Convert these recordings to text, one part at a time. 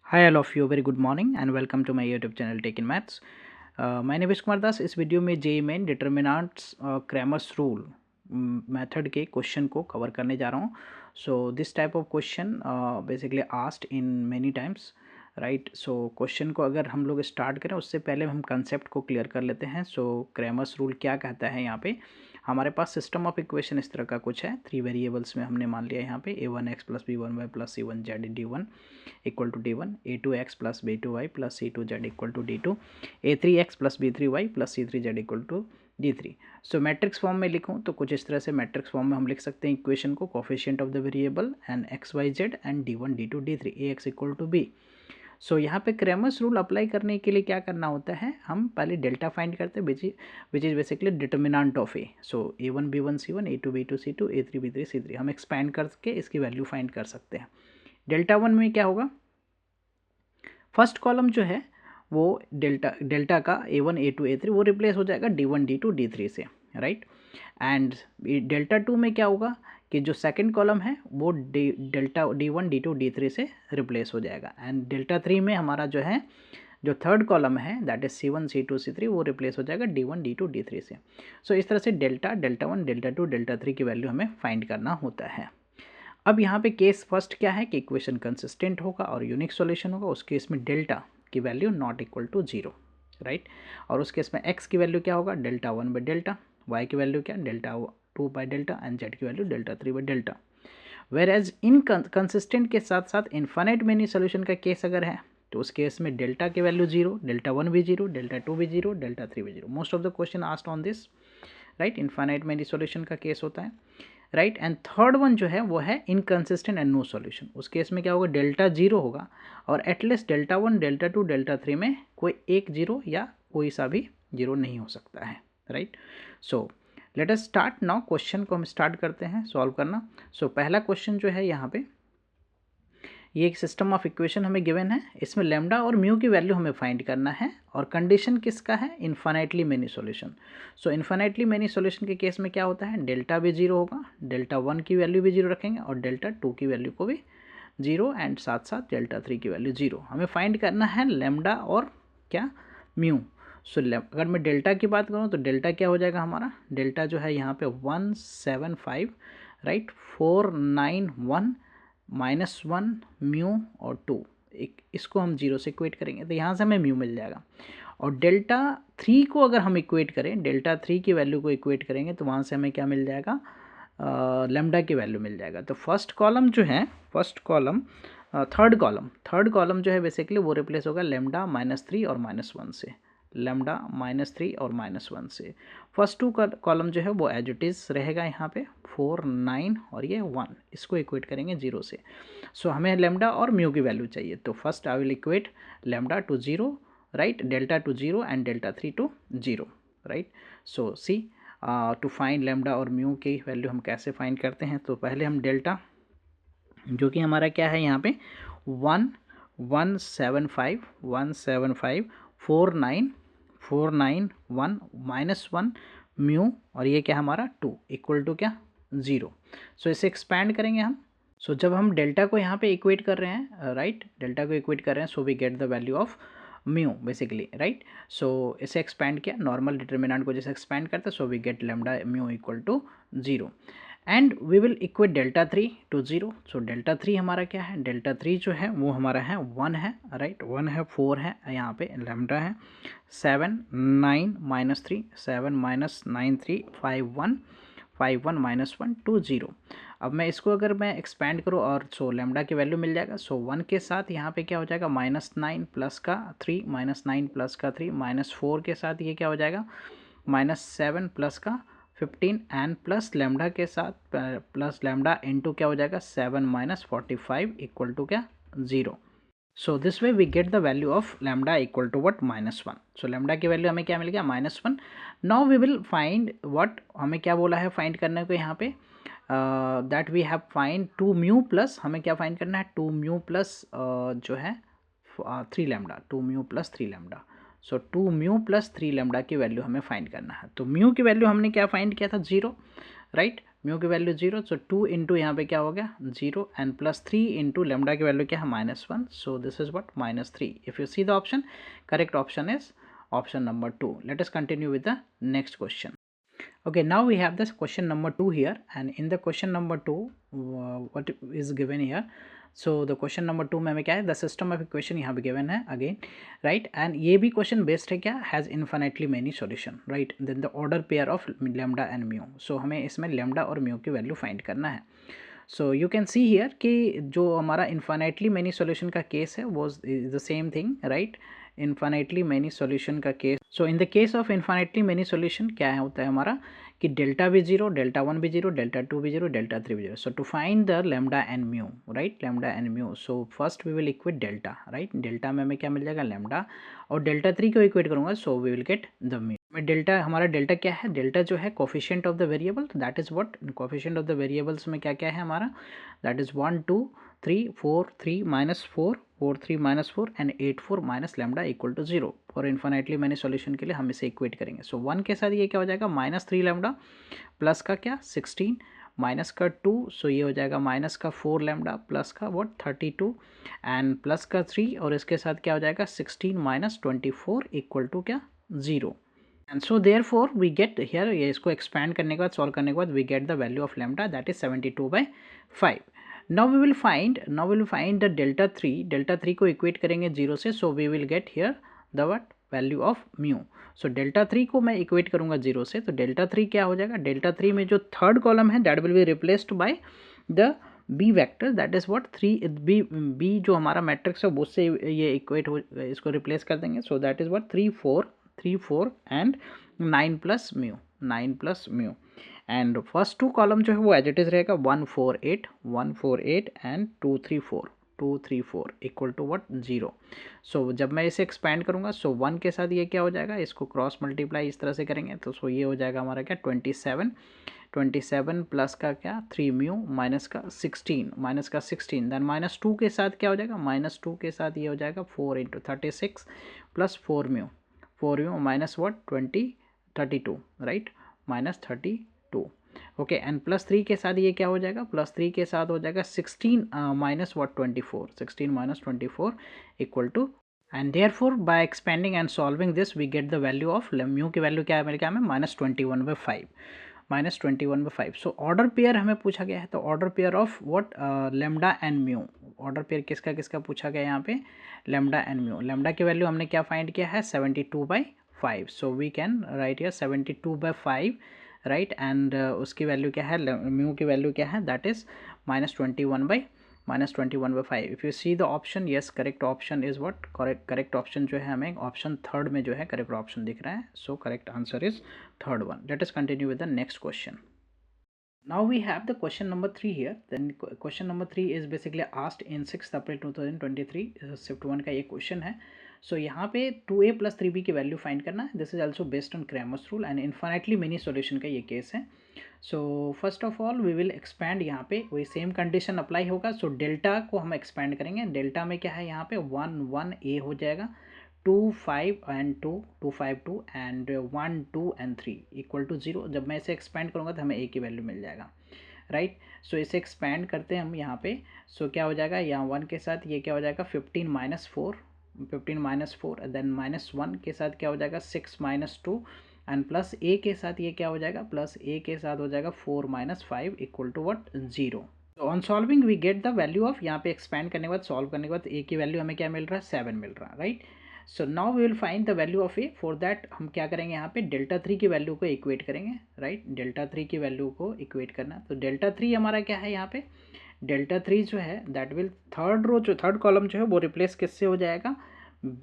Hi all of you, very good morning and welcome to my YouTube channel Take in Maths. My name is Kumar Das. इस video में JEE main determinants Cramer's rule method के question को cover करने जा रहा हूँ। So this type of question basically asked in many times, right. So question को अगर हम लोग स्टार्ट करें उससे पहले हम कंसेप्ट को क्लियर कर लेते हैं। सो क्रैमर्स रूल क्या कहता है? यहाँ पे हमारे पास सिस्टम ऑफ इक्वेशन इस तरह का कुछ है। 3 वेरिएबल्स में हमने मान लिया यहाँ पे a1x plus b1y plus c1z d1 equal to d1, a2x plus b2y plus c2z equal to d2, a3x plus b3y plus c3z equal to d3। So matrix form में लिखूँ तो कुछ इस तरह से मैट्रिक्स फॉर्म में हम लिख सकते हैं इक्वेशन को, coefficient of the variable and x y z and d1 d2 d3 ax equal to b। So यहाँ पे क्रैमर्स रूल अप्लाई करने के लिए क्या करना होता है, हम पहले डेल्टा फाइंड करते हैं which is basically determinant of A. So a1 b1 c1, a2 b2 c2, a3 b3 c3 हम एक्सपैंड करके इसकी वैल्यू फाइंड कर सकते हैं। डेल्टा वन में क्या होगा, फर्स्ट कॉलम जो है वो डेल्टा का a1 a2 a3 वो रिप्लेस हो जाएगा d1 d2 d3 से, राइट। एंड डेल्टा टू में क्या होगा कि जो सेकंड कॉलम है वो डेल्टा d1 d2 d3 से रिप्लेस हो जाएगा। एंड डेल्टा थ्री में हमारा जो है जो थर्ड कॉलम है that is c1 c2 c3 वो रिप्लेस हो जाएगा d1 d2 d3 से। सो इस तरह से delta one delta two delta three की वैल्यू हमें फाइंड करना होता है। अब यहाँ पे केस फर्स्ट क्या है कि इक्वेशन कंसिस्टेंट होगा और यूनिक सॉल्यूशन होगा। उस केस में डेल्टा की value not equal to 0, right. और उस केस में एक्स की वैल्यू क्या होगा, delta one by delta, Y की वैल्यू क्या, delta two by delta and Z की value delta three by delta. Whereas inconsistent के साथ साथ इन्फाइनाइट मेनी सोल्यूशन का केस अगर है तो उस केस में डेल्टा की वैल्यू 0, डेल्टा वन भी 0, डेल्टा टू भी 0, डेल्टा थ्री भी 0। Most of the question asked on this, right. Infinite many solution का केस होता है, राइट। एंड थर्ड वन जो है वो है इनकंसिस्टेंट एंड नो सॉल्यूशन। उस केस में क्या होगा, डेल्टा 0 होगा और at least delta one delta two delta three में कोई एक 0 या कोई सा भी 0 नहीं हो सकता है, right. So let us start now. Question को हम स्टार्ट करते हैं सॉल्व करना। सो पहला क्वेश्चन जो है यहाँ पे ये एक सिस्टम ऑफ इक्वेशन हमें गिवन है, इसमें लेमडा और म्यू की वैल्यू हमें फाइंड करना है और कंडीशन किसका है, इन्फाइनाइटली मेनी सॉल्यूशन। सो इन्फाइनाइटली मेनी सॉल्यूशन के केस में क्या होता है, डेल्टा भी 0 होगा, डेल्टा वन की वैल्यू भी 0 रखेंगे और डेल्टा टू की वैल्यू को भी 0 एंड साथ साथ डेल्टा थ्री की वैल्यू 0। हमें फाइंड करना है लेमडा और क्या, म्यू। सो अगर मैं डेल्टा की बात करूँ तो डेल्टा क्या हो जाएगा हमारा, डेल्टा जो है यहाँ पे 175, राइट, 491 -1 म्यू और 2, एक इसको हम 0 से इक्वेट करेंगे तो यहाँ से हमें म्यू मिल जाएगा। और डेल्टा थ्री को अगर हम इक्वेट करें, डेल्टा थ्री की वैल्यू को इक्वेट करेंगे तो वहाँ से हमें क्या मिल जाएगा, लेमडा की वैल्यू मिल जाएगा। तो फर्स्ट कॉलम जो है, फर्स्ट कॉलम थर्ड कॉलम जो है बेसिकली वो रिप्लेस होगा लेमडा -3 और -1 से, लेमडा -3 और -1 से। फर्स्ट टू कॉलम जो है वो एज इट इज़ रहेगा यहाँ पे 4 9 और ये 1, इसको इक्वेट करेंगे 0 से। सो हमें लेमडा और म्यू की वैल्यू चाहिए तो first I will equate lambda to 0, right, delta to 0 and delta three to 0, right. So see to find lambda और म्यू की वैल्यू हम कैसे फाइंड करते हैं, तो पहले हम डेल्टा जो कि हमारा क्या है यहाँ पे 175 491 -1 म्यू और ये क्या हमारा 2 इक्वल टू क्या 0। सो इसे एक्सपैंड करेंगे हम। सो जब हम डेल्टा को यहाँ पे इक्वेट कर रहे हैं, राइट, डेल्टा को इक्वेट कर रहे हैं, so we get the value of mu basically, right. So इसे एक्सपैंड किया, नॉर्मल डिटर्मिनेंट को जैसे एक्सपैंड करते हैं, so we get lambda mu equal to 0 and we will equate delta three to 0। So delta three हमारा क्या है, delta three जो है वो हमारा है 1 है, राइट, 1 है, 4 है, यहाँ पे लेमडा है 7 9 -3 7 -9 3 5 1 5 1 -1 2 0। अब मैं इसको अगर मैं एक्सपैंड करूँ और सो लेमडा की वैल्यू मिल जाएगा। सो 1 के साथ यहाँ पे क्या हो जाएगा, -9 प्लस का 3 -9 प्लस का 3 -4 के साथ ये क्या हो जाएगा, -7 प्लस का 15 एंड प्लस लेमडा के साथ प्लस लेमडा इनटू क्या हो जाएगा 7 -45 इक्वल टू क्या 0। So this way we get the value of lambda equal to what -1। So lambda की वैल्यू हमें क्या मिल गया -1। Now we will find what, हमें क्या बोला है फाइंड करने को यहाँ पे, that we have find 2 mu plus, हमें क्या फाइंड करना है 2 म्यू प्लस जो है 3 लेमडा, 2 म्यू प्लस 3 लेमडा। सो 2 म्यू प्लस 3 लेमडा की वैल्यू हमें फाइंड करना है। तो म्यू की वैल्यू हमने क्या फाइंड किया था 0, राइट। म्यू की वैल्यू 0, सो 2 इंटू यहाँ पे क्या हो गया 0 एंड प्लस 3 इंटू लेमडा की वैल्यू क्या है -1, सो this is what -3. If you see the option, correct option is option number 2. Let us continue with the next question. Okay, now we have this question number 2 here, and in the question number 2 what is given here. So the question number 2 में हमें क्या है, the system of equation यहाँ पे given है again, right, and ये भी question based है क्या, has infinitely many solution, right, then the order pair of lambda and mu. So हमें इसमें lambda और mu की वैल्यू फाइंड करना है. So you can see here कि जो हमारा इन्फाइनाइटली मैनी सॉल्यूशन का केस है वो is the same thing, right, infinitely many solution का case. So in the case of infinitely many solution क्या है होता है हमारा कि डेल्टा भी जीरो, डेल्टा 1 भी जीरो, डेल्टा 2 भी जीरो, डेल्टा 3 भी zero. So to find the lambda and mu, right, lambda and mu, so first we will equate delta, right, delta में हमें क्या मिल जाएगा लेमडा, और डेल्टा 3 को इक्वेट करूंगा so we will get the mu. Delta, हमारा delta क्या है, डेल्टा जो है कोफिशिएंट ऑफ द वेरिएबल, तो that is what, coefficient of the variables में क्या क्या है हमारा, that is 1 2 3 4 3 -4 4 3 -4 and 8 4 minus lambda equal to 0. For infinitely many solution के लिए हम इसे इक्वेट करेंगे. सो 1 के साथ ये क्या हो जाएगा -3 लेमडा, प्लस का क्या 16, माइनस का 2, सो ये हो जाएगा माइनस का 4 लेमडा, प्लस का व्हाट 32 एंड प्लस का 3, और इसके साथ क्या हो जाएगा 16 - 24 इक्वल टू क्या 0. And so therefore we get here, ये इसको एक्सपैंड करने के बाद, सॉल्व करने के बाद we get the value of lambda, that is 72/5. Now we will find the delta 3. Delta 3 को इक्वेट करेंगे 0 से, so we will get here the what value of mu. So delta 3 को मैं इक्वेट करूंगा 0 से, तो डेल्टा 3 क्या हो जाएगा, डेल्टा 3 में जो थर्ड कॉलम है that will be replaced by the B vector, that is what 3 B जो हमारा मैट्रिक्स है उससे ये इक्वेट हो, इसको रिप्लेस कर देंगे. So that is what 3 4 and 9 plus mu. And first two column जो है वो एज इट इज रहेगा 1 4 8 एंड 2 3 4 इक्वल टू व्हाट 0. सो जब मैं इसे एक्सपैंड करूंगा, सो 1 के साथ ये क्या हो जाएगा, इसको क्रॉस मल्टीप्लाई इस तरह से करेंगे तो सो ये हो जाएगा हमारा क्या 27 प्लस का क्या 3 म्यू माइनस का 16 देन -2 के साथ क्या हो जाएगा, -2 के साथ ये हो जाएगा 4 × 36 plus 4 mu minus what 32, right, -32. Okay, and +3 के साथ ये क्या हो जाएगा, +3 के साथ हो जाएगा 16 minus what 24, 16 - 24 equal to, and therefore by expanding and solving this we get the value of mu की वैल्यू क्या है मेरे क्या में -21/5. सो ऑर्डर पेयर हमें पूछा गया है, तो order pair of what lambda and mu, order pair किसका किसका पूछा गया यहाँ पे, लेमडा एंड म्यू. लेमडा की वैल्यू हमने क्या फाइंड किया है 72/5, so we can write here 72/5, right, and उसकी वैल्यू क्या है, म्यू की वैल्यू क्या है, that is -21/5. If you see the option, yes, correct option is what, correct option जो है हमें ऑप्शन थर्ड में जो है करेक्ट ऑप्शन दिख रहा है. So correct answer is third one. Let us continue with the next question. Now we have the question number 3 here. Then question number 3 is basically asked in 6th April 2023. Shift 1 का ये question है. सो यहाँ पे 2a + 3b की value find करना है. This is also based on Cramer's rule and infinitely many solution का ये केस है. So first of all we will expand, यहाँ पे वही सेम कंडीशन अप्लाई होगा. सो डेल्टा को हम एक्सपैंड करेंगे. डेल्टा में क्या है यहाँ पे 1 1 a हो जाएगा, 2 5 and 2 2 5 2 and 1 2 and 3 equal to 0. जब मैं इसे एक्सपैंड करूँगा तो हमें a की वैल्यू मिल जाएगा, राइट. सो इसे एक्सपैंड करते हैं हम यहाँ पे. सो क्या हो जाएगा, यहाँ 1 के साथ ये क्या हो जाएगा 15 - 4 देन -1 के साथ क्या हो जाएगा 6 - 2 एंड प्लस a के साथ ये क्या हो जाएगा, प्लस a के साथ हो जाएगा 4 - 5 equal to what 0. On solving we get the value of, यहाँ पे एक्सपैंड करने के बाद सॉल्व करने के बाद a की वैल्यू हमें क्या मिल रहा है 7 मिल रहा है, right. So now we will find the value of A. For that हम क्या करेंगे, यहाँ पे डेल्टा 3 की वैल्यू को इक्वेट करेंगे, राइट. डेल्टा 3 की वैल्यू को इक्वेट करना, तो डेल्टा 3 हमारा क्या है यहाँ पे, डेल्टा 3 जो है दैट विल थर्ड कॉलम जो है वो रिप्लेस किससे हो जाएगा,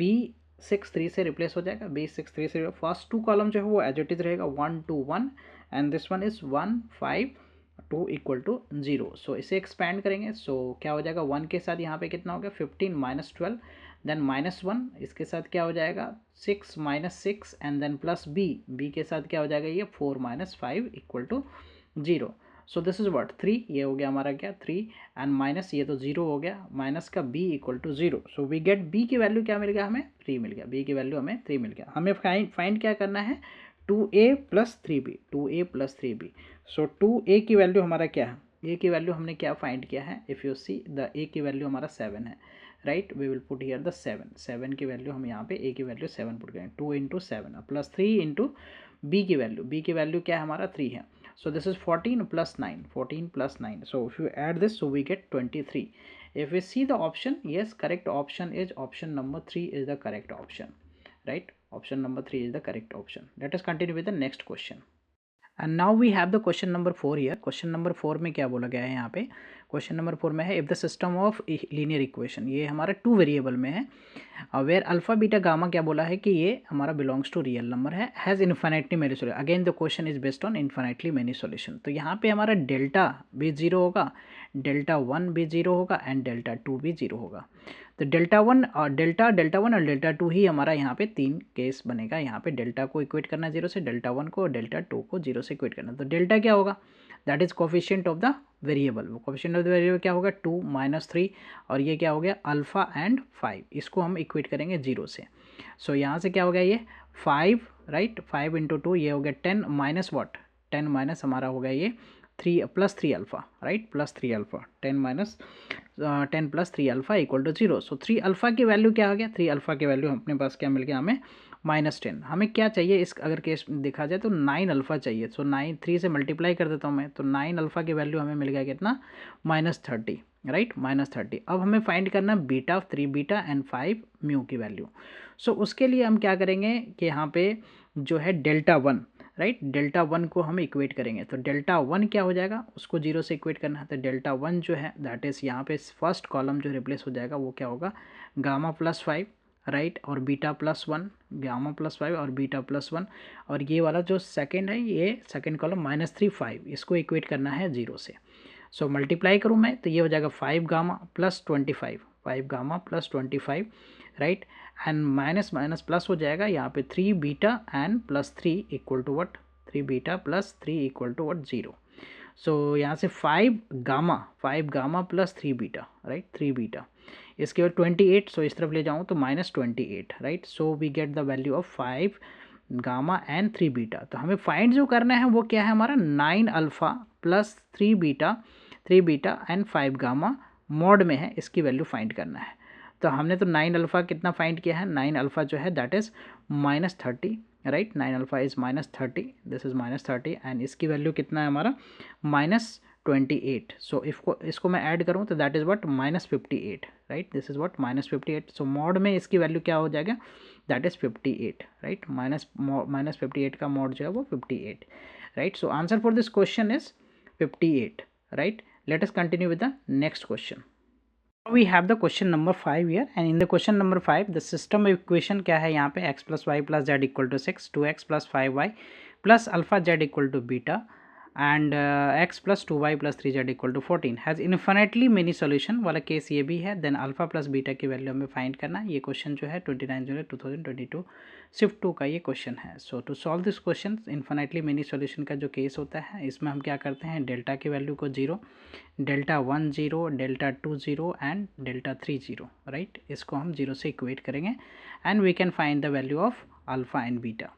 B63 से रिप्लेस हो जाएगा. B63 से फर्स्ट टू कॉलम जो है वो एज इट इज रहेगा 1 2 1 and this one is 1 5 2 equal to 0. So इसे एक्सपैंड करेंगे. सो क्या हो जाएगा 1 के साथ यहाँ पे कितना हो गया 15 - 12 देन -1 इसके साथ क्या हो जाएगा 6 - 6 एंड देन प्लस b के साथ क्या हो जाएगा ये 4 - 5 equal to 0. So this is what 3, ये हो गया हमारा क्या 3 एंड माइनस ये तो 0 हो गया, माइनस का b equal to 0. So we get b की वैल्यू क्या मिल गया, हमें 3 मिल गया. b की वैल्यू हमें 3 मिल गया. हमें फाइंड क्या करना है 2a plus 3b, 2a plus 3b। सो 2a की वैल्यू हमारा क्या है, a की वैल्यू हमने क्या फाइंड किया है, if you see the a की वैल्यू हमारा 7 है, right. We will put here the 7 की वैल्यू हम यहाँ पे a की वैल्यू 7 पुट करेंगे, 2 इंटू 7 प्लस 3 इंटू b की वैल्यू क्या है हमारा 3 है। So this is 14 plus 9, 14 plus 9, so if you add this so we get 23। If we see the option, yes, correct option is option number 3 is the correct option, right? Option number 3 is the correct option. Let us continue with the next question. And now we have the question number 4 here. Question number 4 में क्या बोला गया है यहाँ पे, question number 4 में है if the system of linear equation, ये हमारा 2 वेरिएबल में है, वेयर अल्फा बीटा गामा क्या बोला है कि ये हमारा बिलोंग्स टू रियल नंबर है, has infinitely many solution. Again the question is based on infinitely many solution. तो यहाँ पे हमारा डेल्टा भी 0 होगा, डेल्टा 1 भी 0 होगा एंड डेल्टा 2 भी 0 होगा। तो डेल्टा वन और डेल्टा 2 ही हमारा यहाँ पे 3 केस बनेगा। यहाँ पे डेल्टा को इक्वेट करना 0 से, डेल्टा 1 को और डेल्टा 2 को 0 से इक्वेट करना। तो डेल्टा क्या होगा, that is coefficient of the variable. वो कोफिशिएंट ऑफ द वेरिएबल क्या होगा 2 - 3, और ये क्या हो गया अल्फा एंड 5, इसको हम इक्वेट करेंगे 0 से। सो यहाँ से क्या हो गया ये 5, राइट, 5 इंटू 2 ये हो गया 10 माइनस व्हाट, 10 माइनस हमारा हो गया ये 3 plus 3 alpha, right, plus 3 alpha, 10 minus 10 plus 3 alpha equal to 0। So 3 alpha की वैल्यू क्या आ गया, 3 अल्फा की वैल्यू अपने पास क्या मिल गया हमें -10। हमें क्या चाहिए इस अगर केस देखा जाए तो 9 अल्फा चाहिए। सो 9 3 से मल्टीप्लाई कर देता हूँ मैं, तो 9 अल्फा की वैल्यू हमें मिल गया कितना -30, राइट, -30। अब हमें फाइंड करना बीटा, 3 बीटा एंड 5 म्यू की वैल्यू। सो उसके लिए हम क्या करेंगे कि यहाँ पे जो है डेल्टा 1, राइट, डेल्टा 1 को हम इक्वेट करेंगे। तो डेल्टा 1 क्या हो जाएगा, उसको 0 से इक्वेट करना है। तो डेल्टा 1 जो है दैट इज़ यहाँ पे फर्स्ट कॉलम जो रिप्लेस हो जाएगा वो क्या होगा गामा प्लस 5, राइट, और बीटा प्लस 1, गामा प्लस 5 और बीटा प्लस 1, और ये वाला जो सेकंड है ये सेकंड कॉलम -3 5, इसको इक्वेट करना है 0 से। सो मल्टीप्लाई करूँ मैं तो ये हो जाएगा 5 gamma plus 25, 5 gamma plus 25, right, and minus minus plus हो जाएगा यहाँ पे 3 beta and plus 3 equal to what, 3 beta plus 3 equal to what 0। So यहाँ से 5 gamma plus 3 beta, right, 3 beta, इसके बाद 28, सो इस तरफ ले जाऊँ तो -28, right. So we get the value of 5 gamma and 3 beta. तो हमें फाइंड जो करना है वो क्या है हमारा 9 alpha plus 3 beta and 5 gamma mod में है, इसकी वैल्यू फाइंड करना है। तो हमने तो 9 अल्फा कितना फाइंड किया है, 9 अल्फा जो है that is -30, right, 9 alpha is -30, this is -30 and इसकी वैल्यू कितना है हमारा -28। सो इसको मैं ऐड करूँ तो that is what -58, right, this is what -58। So mod में इसकी वैल्यू क्या हो जाएगा दैट इज़ 58, राइट, -58 का मॉड जो है वो 58, right. So answer for this question is 58, right. Let us continue with the next question. We have the question number 5 here, and in the question number 5 the system equation क्या है यहाँ पे x plus y plus z equal to 6, 2x plus 5y plus alpha z equal to beta and x plus 2y plus 3z equal to 14 has infinitely many solution वाला case ये भी है। Then alpha plus beta की value हमें find करना है। ये question जो है 29 जुलाई 2022 शिफ्ट 2 का ये क्वेश्चन है। So to solve this question infinitely many solution का जो केस होता है इसमें हम क्या करते हैं डेल्टा की वैल्यू को 0, delta 1 0, delta 2 0 and delta 3 0, right, इसको हम 0 से इक्वेट करेंगे and we can find the value of alpha and beta,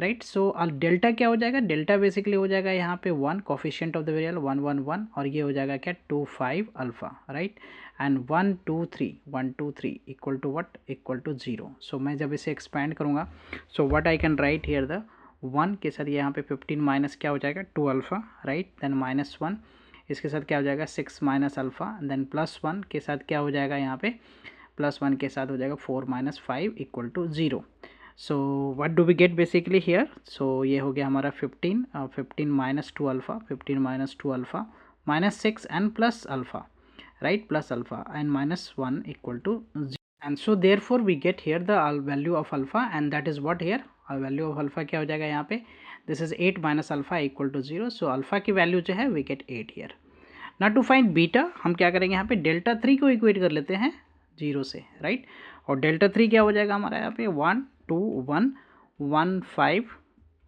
right. So delta क्या हो जाएगा, डेल्टा बेसिकली हो जाएगा यहाँ पे 1 कोफिशिएंट ऑफ द वेरिएबल 1 1 1, और ये हो जाएगा क्या 2 5 alpha, right, and 1 2 3 equal to what equal to 0। So मैं जब इसे एक्सपैंड करूँगा so what I can write here the 1 के साथ यहाँ पे 15 माइनस क्या हो जाएगा 2 अल्फा, राइट, देन -1 इसके साथ क्या हो जाएगा 6 माइनस अल्फा, देन +1 के साथ क्या हो जाएगा यहाँ पे +1 के साथ हो जाएगा 4 - 5 equal to 0। So what do we get basically here, so ये हो गया हमारा 15 -2 alpha, 15 - 2 alpha -6 and plus alpha, right, plus alpha and -1 equal to 0, and so therefore we get here the value of alpha and that is what here value of alpha क्या हो जाएगा यहाँ पे this is 8 minus alpha equal to 0। So alpha की value जो है we get 8 here. ना to find beta हम क्या करेंगे यहाँ पे डेल्टा 3 को इक्वेट कर लेते हैं 0 से, राइट, और डेल्टा 3 क्या हो जाएगा हमारा यहाँ पे 1 2 1 1 5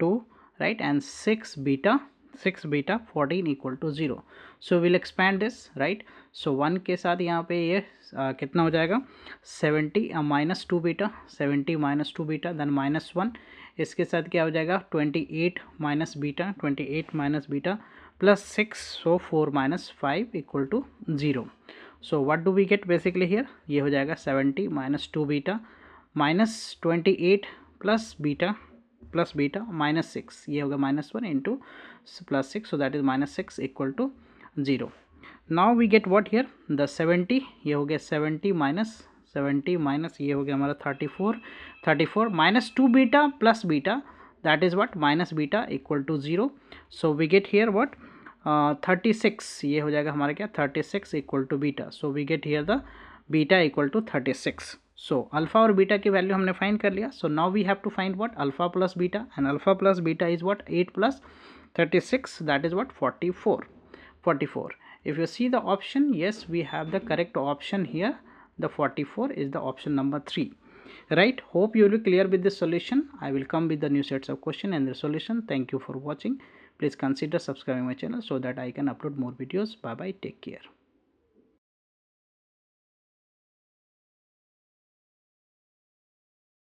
2, right, and 6 beta 6 beta 14 equal to 0. So will expand this, right. So 1 के साथ यहाँ पे ये कितना हो जाएगा 70 minus 2 beta, 70 minus 2 beta then minus 1. इसके साथ क्या हो जाएगा 28 minus beta, 28 minus beta plus 6. So 4 minus 5 equal to 0. So what do we get basically here, ये हो जाएगा 70 minus 2 beta minus 28 plus beta minus 6, ये होगा minus 1 into plus 6. So that is minus 6 equal to 0. Now we get what here the 70, ये हो गया 70 minus ये हो गया हमारा 34 minus 2 beta plus beta, that is what minus beta equal to 0. So we get here what 36, ये हो जाएगा हमारा क्या 36 equal to beta. So we get here the beta equal to 36. सो अल्फा और बीटा की वैल्यू हमने फाइंड कर लिया. So now we have to find what alpha plus beta, and alpha plus beta is what 8 plus 36, that is what 44. If you see the option, yes, we have the correct option here. The 44 is the option number 3, right. Hope you will be clear with this solution. I will come with the new sets of question and the solution. Thank you for watching. Please consider subscribing my channel so that I can upload more videos. Bye bye, take care.